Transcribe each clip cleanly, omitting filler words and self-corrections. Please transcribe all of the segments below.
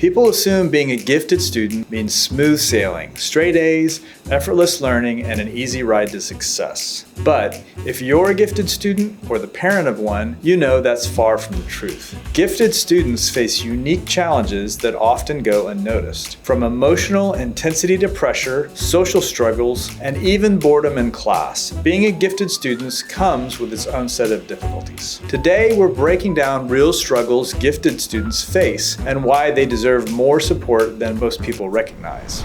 People assume being a gifted student means smooth sailing, straight A's, effortless learning, and an easy ride to success. But if you're a gifted student or the parent of one, you know that's far from the truth. Gifted students face unique challenges that often go unnoticed, from emotional intensity to pressure, social struggles, and even boredom in class. Being a gifted student comes with its own set of difficulties. Today, we're breaking down real struggles gifted students face and why they deserve more support than most people recognize.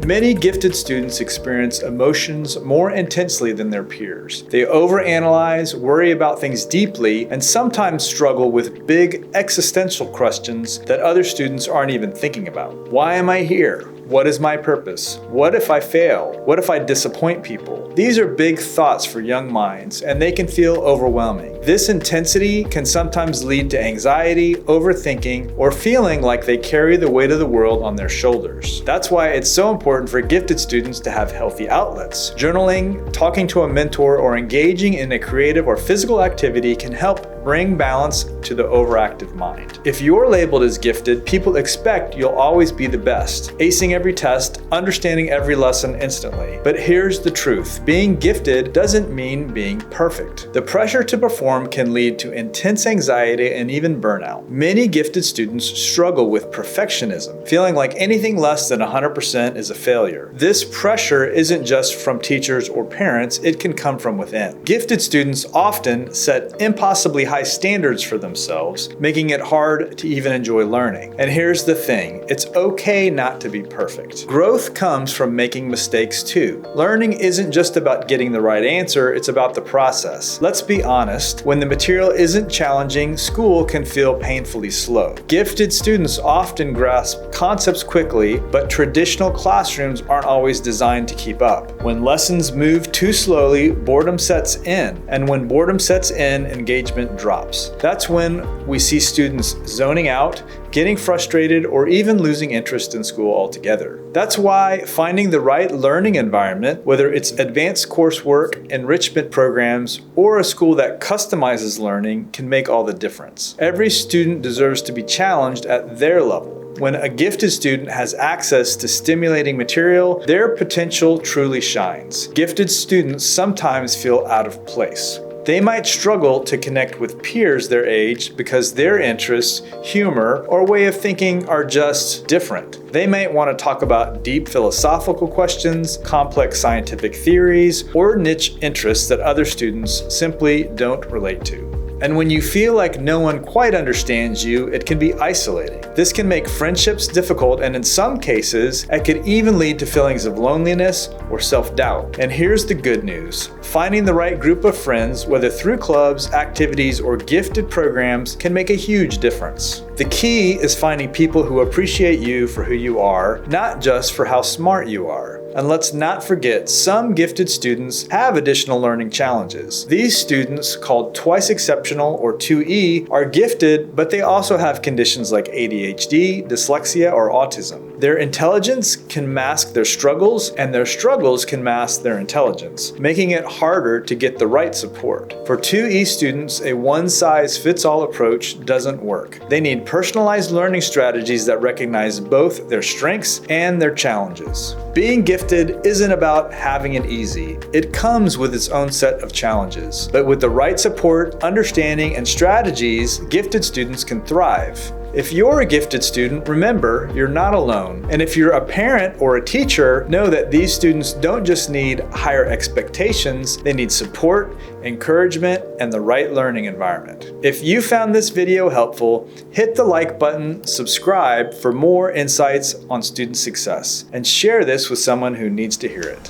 Many gifted students experience emotions more intensely than their peers. They overanalyze, worry about things deeply, and sometimes struggle with big existential questions that other students aren't even thinking about. Why am I here? What is my purpose? What if I fail? What if I disappoint people? These are big thoughts for young minds, and they can feel overwhelming. This intensity can sometimes lead to anxiety, overthinking, or feeling like they carry the weight of the world on their shoulders. That's why it's so important for gifted students to have healthy outlets. Journaling, talking to a mentor, or engaging in a creative or physical activity can help bring balance to the overactive mind. If you're labeled as gifted, people expect you'll always be the best, acing every test, understanding every lesson instantly. But here's the truth. Being gifted doesn't mean being perfect. The pressure to perform can lead to intense anxiety and even burnout. Many gifted students struggle with perfectionism, feeling like anything less than 100% is a failure. This pressure isn't just from teachers or parents, it can come from within. Gifted students often set impossibly high standards for themselves, making it hard to even enjoy learning. And here's the thing, it's okay not to be perfect. Growth comes from making mistakes too. Learning isn't just about getting the right answer, it's about the process. Let's be honest, when the material isn't challenging, school can feel painfully slow. Gifted students often grasp concepts quickly, but traditional classrooms aren't always designed to keep up. When lessons move too slowly, boredom sets in, and when boredom sets in, engagement drops. That's when we see students zoning out, getting frustrated, or even losing interest in school altogether. That's why finding the right learning environment, whether it's advanced coursework, enrichment programs, or a school that customizes learning, can make all the difference. Every student deserves to be challenged at their level. When a gifted student has access to stimulating material, their potential truly shines. Gifted students sometimes feel out of place. They might struggle to connect with peers their age because their interests, humor, or way of thinking are just different. They might want to talk about deep philosophical questions, complex scientific theories, or niche interests that other students simply don't relate to. And when you feel like no one quite understands you, it can be isolating. This can make friendships difficult, and in some cases, it could even lead to feelings of loneliness or self-doubt. And here's the good news. Finding the right group of friends, whether through clubs, activities, or gifted programs, can make a huge difference. The key is finding people who appreciate you for who you are, not just for how smart you are. And let's not forget, some gifted students have additional learning challenges. These students, called twice exceptional or 2E, are gifted, but they also have conditions like ADHD, dyslexia, or autism. Their intelligence can mask their struggles, and their struggles can mask their intelligence, making it harder to get the right support. For 2E students, a one-size-fits-all approach doesn't work. They need personalized learning strategies that recognize both their strengths and their challenges. Being gifted isn't about having it easy. It comes with its own set of challenges. But with the right support, understanding, and strategies, gifted students can thrive. If you're a gifted student, remember, you're not alone. And if you're a parent or a teacher, know that these students don't just need higher expectations, they need support, encouragement, and the right learning environment. If you found this video helpful, hit the like button, subscribe for more insights on student success, and share this with someone who needs to hear it.